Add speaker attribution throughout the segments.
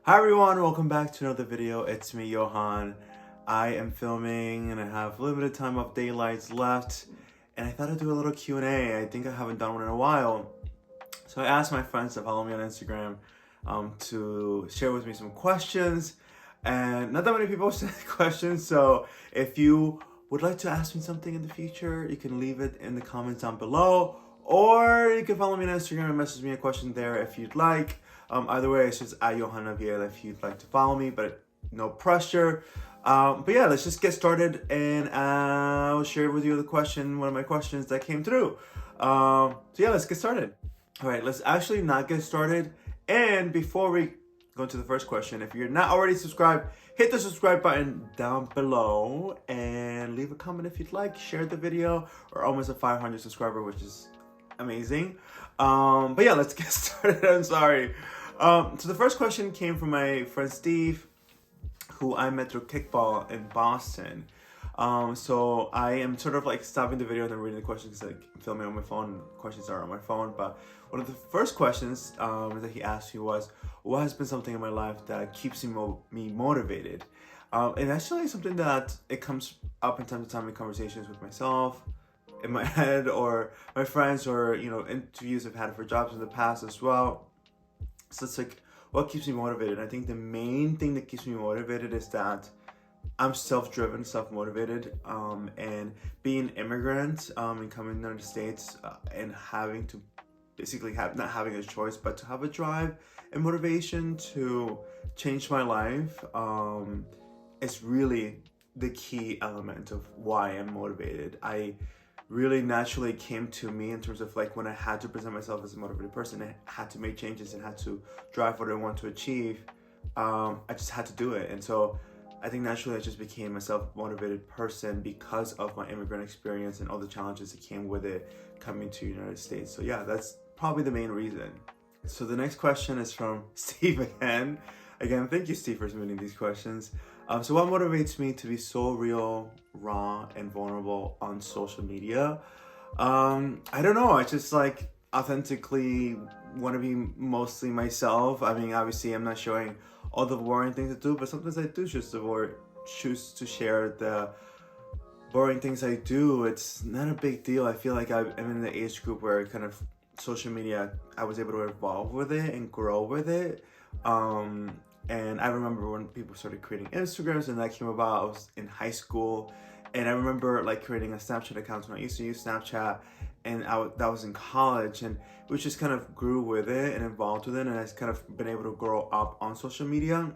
Speaker 1: Hi everyone, welcome back to another video. It's me, Johan. I am filming and I have a little bit of time of daylights left, and I thought I'd do a little Q&A. I think I haven't done one in a while. So I asked my friends to follow me on Instagram to share with me some questions, and not that many people sent questions, so if you would like to ask me something in the future, you can leave it in the comments down below, or you can follow me on Instagram and message me a question there if you'd like. Either way, it's just at Johan Naviel if you'd like to follow me, but no pressure. But yeah, let's just get started, and I'll share with you one of my questions that came through. So yeah, let's get started. All right, let's actually not get started. And before we go into the first question, if you're not already subscribed, hit the subscribe button down below and leave a comment if you'd like. Share the video. We're almost at 500 subscribers, which is amazing. But yeah, let's get started. I'm sorry. So the first question came from my friend Steve, who I met through kickball in Boston. So I am sort of like stopping the video and then reading the questions because I'm filming on my phone. Questions are on my phone. But one of the first questions that he asked me was, what has been something in my life that keeps me motivated? And actually something that it comes up from time to time in conversations with myself, in my head, or my friends, or interviews I've had for jobs in the past as well. So it's like, what keeps me motivated? I think the main thing that keeps me motivated is that I'm self-driven, self-motivated, and being an immigrant and coming to the United States and having to basically not having a choice but to have a drive and motivation to change my life is really the key element of why I'm motivated. I really naturally came to me in terms of like when I had to present myself as a motivated person, I had to make changes and had to drive what I want to achieve. I just had to do it. And so I think naturally I just became a self-motivated person because of my immigrant experience and all the challenges that came with it coming to the United States. So yeah, that's probably the main reason. So the next question is from Steve again. Again, thank you, Steve, for submitting these questions. So what motivates me to be so real, raw, and vulnerable on social media? I don't know. I just like authentically want to be mostly myself. I mean, obviously, I'm not showing all the boring things I do, but sometimes I do choose to share the boring things I do. It's not a big deal. I feel like I'm in the age group where kind of social media, I was able to evolve with it and grow with it. And I remember when people started creating Instagrams and that came about, I was in high school, and I remember like creating a Snapchat account when I used to use Snapchat, and that was in college, and we just kind of grew with it and evolved with it, and I've kind of been able to grow up on social media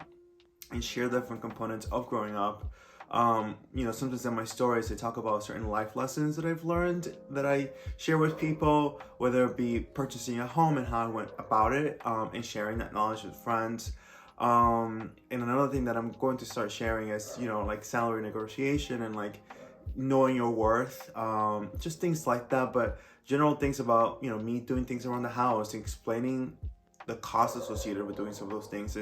Speaker 1: and share different components of growing up. Sometimes in my stories, I talk about certain life lessons that I've learned that I share with people, whether it be purchasing a home and how I went about it, and sharing that knowledge with friends. And another thing that I'm going to start sharing is, like salary negotiation and like knowing your worth, just things like that. But general things about, me doing things around the house and explaining the cost associated with doing some of those things.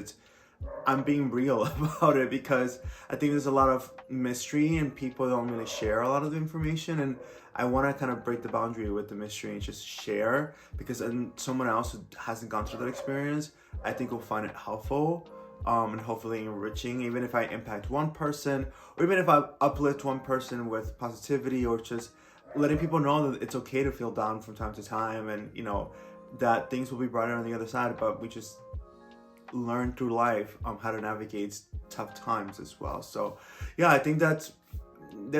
Speaker 1: I'm being real about it because I think there's a lot of mystery and people don't really share a lot of the information, and I want to kind of break the boundary with the mystery and just share, because someone else who hasn't gone through that experience, I think will find it helpful and hopefully enriching, even if I impact one person, or even if I uplift one person with positivity, or just letting people know that it's okay to feel down from time to time, and that things will be brighter on the other side, but we just learn through life how to navigate tough times as well. So yeah, I think there's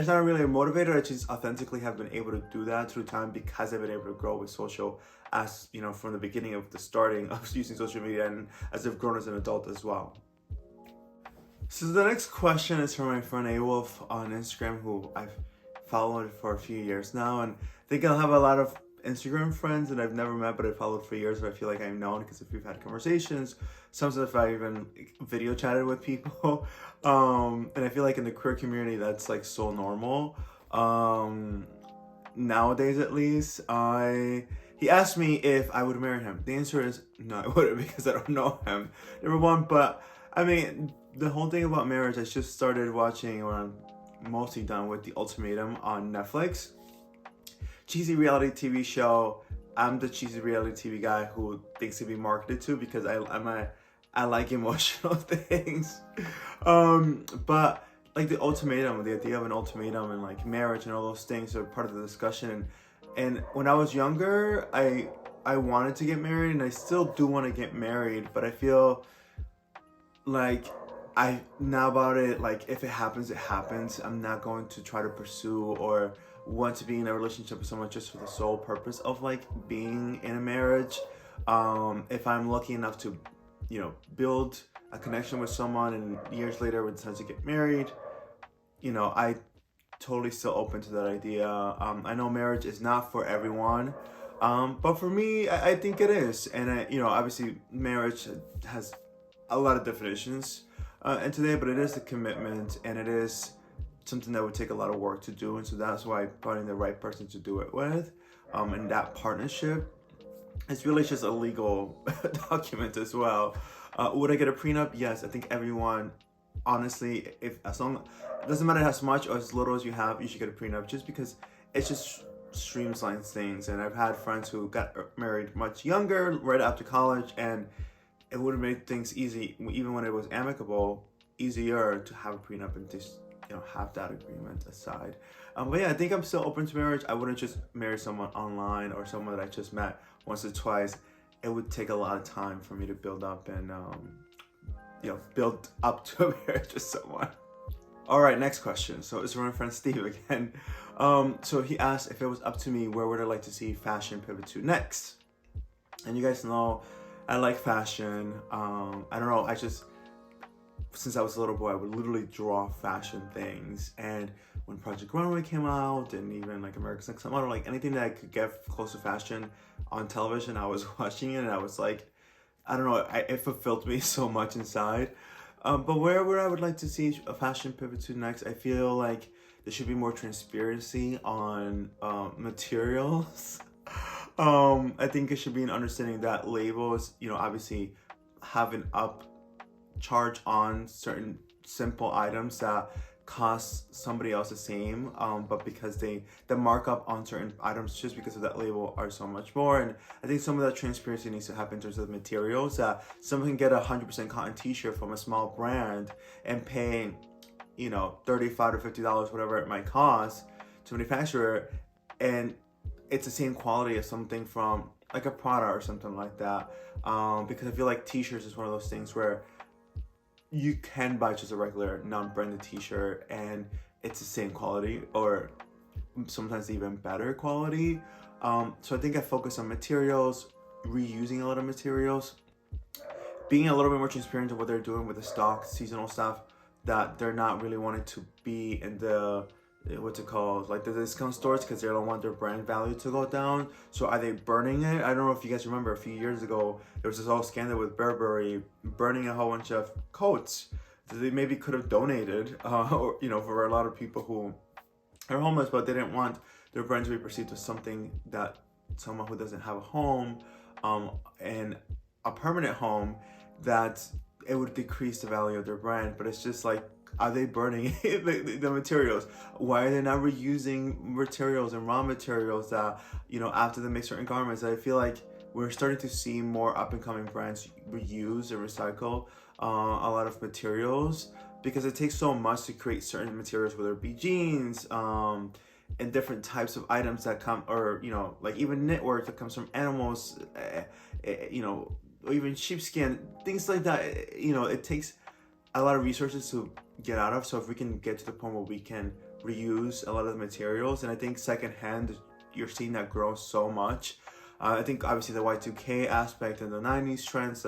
Speaker 1: not really a motivator. I just authentically have been able to do that through time because I've been able to grow with social, as from the beginning of the starting of using social media, and as I've grown as an adult as well. So the next question is from my friend A-Wolf on Instagram, who I've followed for a few years now, and I think I'll have a lot of Instagram friends that I've never met but I followed for years, but I feel like I've known because if we've had conversations, sometimes I've even video chatted with people, and I feel like in the queer community that's like so normal nowadays, at least. He asked me if I would marry him. The answer is no, I wouldn't, because I don't know him, number one. But I mean, the whole thing about marriage, I just started watching, or I'm mostly done with, The Ultimatum on Netflix. Cheesy reality TV show. I'm the cheesy reality TV guy who thinks to be marketed to, because I'm a I like emotional things. But like the ultimatum, the idea of an ultimatum and like marriage and all those things are part of the discussion. And when I was younger, I wanted to get married, and I still do want to get married, but I feel like I now about it, like if it happens, it happens. I'm not going to try to pursue or want to be in a relationship with someone just for the sole purpose of like being in a marriage. If I'm lucky enough to, build a connection with someone and years later we decide to get married, I totally still open to that idea. I know marriage is not for everyone, but for me, I think it is. And obviously, marriage has a lot of definitions and today, but it is a commitment, and it is something that would take a lot of work to do. And so that's why finding the right person to do it with, and that partnership, it's really just a legal document as well. Would I get a prenup? Yes, I think everyone, honestly, if as long, it doesn't matter how much or as little as you have, you should get a prenup, just because it's just streamlines things. And I've had friends who got married much younger, right after college, and it would have made things easy, even when it was amicable, easier to have a prenup and just have that agreement aside. But yeah, I think I'm still open to marriage. I wouldn't just marry someone online or someone that I just met once or twice. It would take a lot of time for me to build up and build up to a marriage with someone. All right, next question. So it's from my friend Steve again. So he asked, if it was up to me, where would I like to see fashion pivot to next? And you guys know I like fashion. I don't know, since I was a little boy, I would literally draw fashion things. And when Project Runway came out, and even like America's Next Top Model, like anything that I could get close to fashion on television, I was watching it, and I was like, I don't know, it fulfilled me so much inside. But where I would like to see a fashion pivot to next, I feel like there should be more transparency on materials. I think it should be an understanding that labels, obviously have an upcharge on certain simple items that cost somebody else the same, but because the markup on certain items just because of that label are so much more. And I think some of that transparency needs to happen in terms of materials, that someone can get a 100% cotton t-shirt from a small brand and pay $35 to $50, whatever it might cost to manufacture, and it's the same quality as something from like a Prada or something like that. Because I feel like t-shirts is one of those things where you can buy just a regular non-branded t-shirt and it's the same quality, or sometimes even better quality. So I think I focus on materials, reusing a lot of materials, being a little bit more transparent to what they're doing with the stock, seasonal stuff, that they're not really wanting to be in the like the discount stores, because they don't want their brand value to go down. So are they burning it? I don't know if you guys remember, a few years ago there was this whole scandal with Burberry burning a whole bunch of coats that they maybe could have donated, or for a lot of people who are homeless, but they didn't want their brand to be perceived as something that someone who doesn't have a home, and a permanent home, that it would decrease the value of their brand. But it's just like, are they burning the materials? Why are they not reusing materials and raw materials that, after they make certain garments? I feel like we're starting to see more up and coming brands reuse and recycle a lot of materials, because it takes so much to create certain materials, whether it be jeans, and different types of items that come, or, like even knitwork that comes from animals, or even sheepskin, things like that. It takes a lot of resources to get out of. So if we can get to the point where we can reuse a lot of the materials, and I think secondhand, you're seeing that grow so much. I think obviously the Y2K aspect and the 90s trends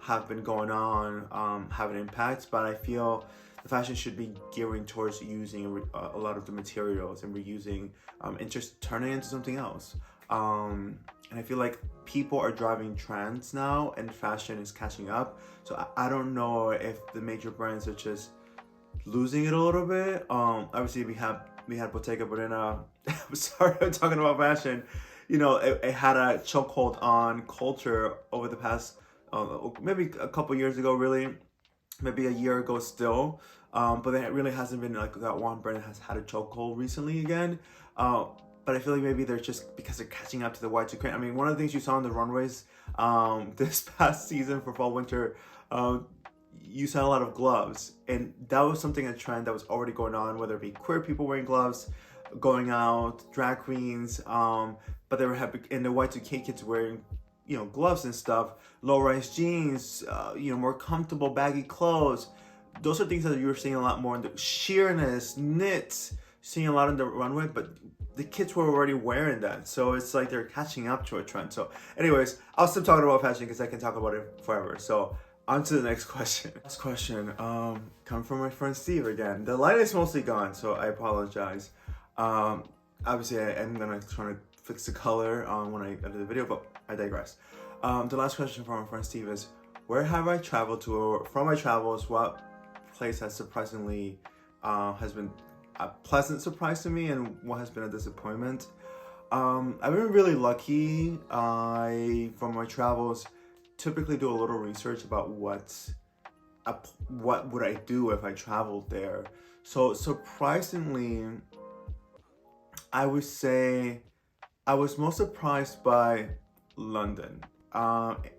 Speaker 1: have been going on, have an impact, but I feel the fashion should be gearing towards using a lot of the materials and reusing, and just turning it into something else. And I feel like people are driving trends now, and fashion is catching up. So I don't know if the major brands are just losing it a little bit. Obviously we had Bottega Veneta. I'm sorry, I'm talking about fashion. It had a chokehold on culture over the past, maybe a couple years ago, really, maybe a year ago still. But it really hasn't been like that one brand that has had a chokehold recently again. But I feel like maybe they're just, because they're catching up to the Y2K. I mean, one of the things you saw on the runways this past season for fall winter you saw a lot of gloves, and that was something, a trend that was already going on, whether it be queer people wearing gloves, going out, drag queens, but they were happy, and the Y2K kids wearing, you know, gloves and stuff, low-rise jeans, you know, more comfortable baggy clothes. Those are things that you were seeing a lot more in the sheerness, knits, seeing a lot on the runway, but the kids were already wearing that. So it's like they're catching up to a trend. So anyways, I'll stop talking about fashion because I can talk about it forever. So on to the next question. Next question, come from my friend Steve again. The light is mostly gone, so I apologize. Obviously I am gonna try to fix the color when I edit the video, but I digress. The last question from my friend Steve is, where have I traveled to, or from my travels, what place has surprisingly has been a pleasant surprise to me, and what has been a disappointment? I've been really lucky. I, from my travels, typically do a little research about what would I do if I traveled there. So surprisingly, I would say I was most surprised by London,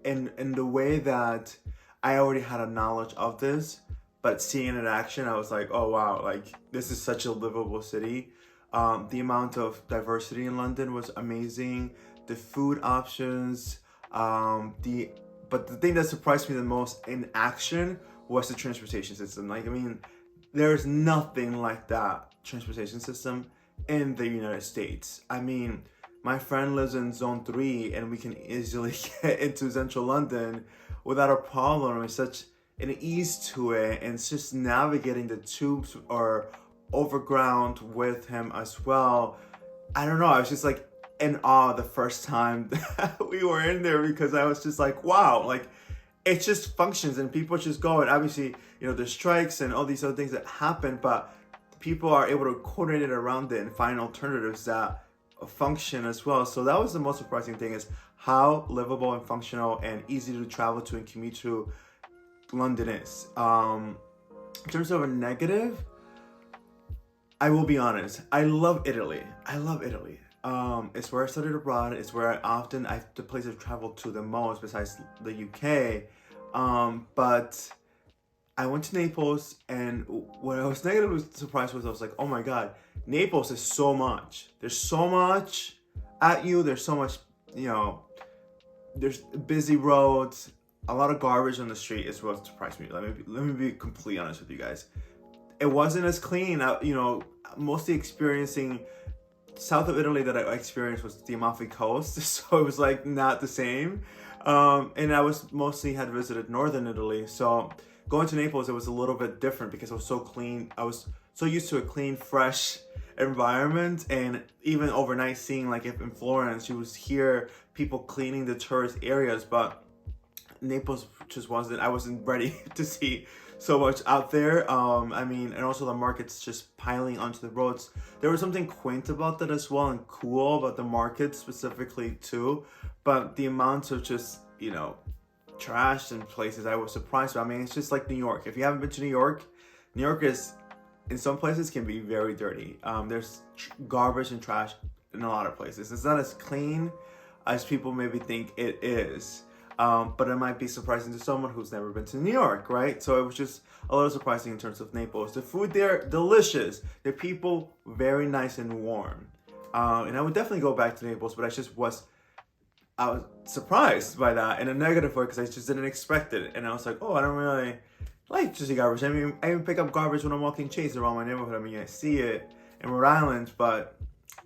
Speaker 1: in the way that I already had a knowledge of this, but seeing it in action, I was like, oh wow, like this is such a livable city. The amount of diversity in London was amazing. The food options, but the thing that surprised me the most in action was the transportation system. Like, I mean, there's nothing like that transportation system in the United States. I mean, my friend lives in Zone 3 and we can easily get into central London without a problem. It's such an ease to it, and it's just navigating the tubes or overground with him as well. I don't know, I was just like in awe the first time that we were in there, because I was just like, wow, like it just functions and people just go. And obviously, you know, there's strikes and all these other things that happen, but people are able to coordinate it around it and find alternatives that function as well. So that was the most surprising thing, is how livable and functional and easy to travel to and commute to London is. In terms of a negative, I will be honest, I love Italy. I love Italy. It's where I studied abroad. It's where the place I've traveled to the most besides the UK. But I went to Naples, and what I was negatively surprised with, I was like, oh my God, Naples is so much. There's so much at you. There's so much, you know, there's busy roads, a lot of garbage on the street is what surprised me. Let me be completely honest with you guys. It wasn't as clean. You know, mostly experiencing south of Italy that I experienced was the Amalfi Coast, so it was like not the same. And I was mostly had visited northern Italy, so going to Naples, it was a little bit different because it was so clean. I was so used to a clean, fresh environment, and even overnight seeing, like, if in Florence, you would hear people cleaning the tourist areas, but Naples just I wasn't ready to see so much out there. I mean, and also the markets just piling onto the roads. There was something quaint about that as well, and cool about the market specifically too. But the amount of just, you know, trash in places, I was surprised. I mean, it's just like New York. If you haven't been to New York is, in some places, can be very dirty. There's garbage and trash in a lot of places. It's not as clean as people maybe think it is. But it might be surprising to someone who's never been to New York, right? So it was just a little surprising in terms of Naples. The food there, delicious. The people, very nice and warm. And I would definitely go back to Naples, but I was surprised by that in a negative way, because I just didn't expect it. And I was like, oh, I don't really like to see garbage. I mean, I even pick up garbage when I'm walking Chase around my neighborhood. I mean, I see it in Rhode Island, but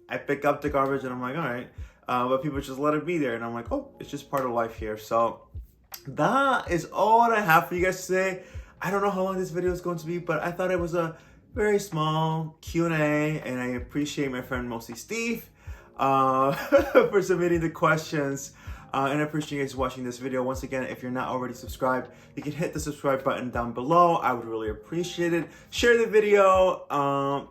Speaker 1: I pick up the garbage and I'm like, all right. But people just let it be there, and I'm like, oh, it's just part of life here. So that is all I have for you guys today. I don't know how long this video is going to be, but I thought it was a very small Q&A, and I appreciate my friend, mostly Steve, for submitting the questions. And I appreciate you guys watching this video. Once again, if you're not already subscribed, you can hit the subscribe button down below. I would really appreciate it. Share the video.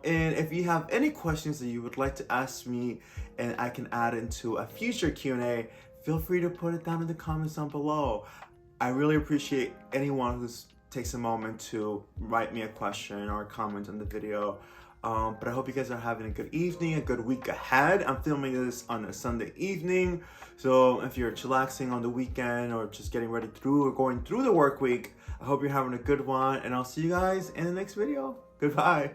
Speaker 1: And if you have any questions that you would like to ask me and I can add into a future Q&A, feel free to put it down in the comments down below. I really appreciate anyone who takes a moment to write me a question or a comment on the video. But I hope you guys are having a good evening, a good week ahead. I'm filming this on a Sunday evening, so if you're chillaxing on the weekend or just getting ready through or going through the work week, I hope you're having a good one, and I'll see you guys in the next video. Goodbye.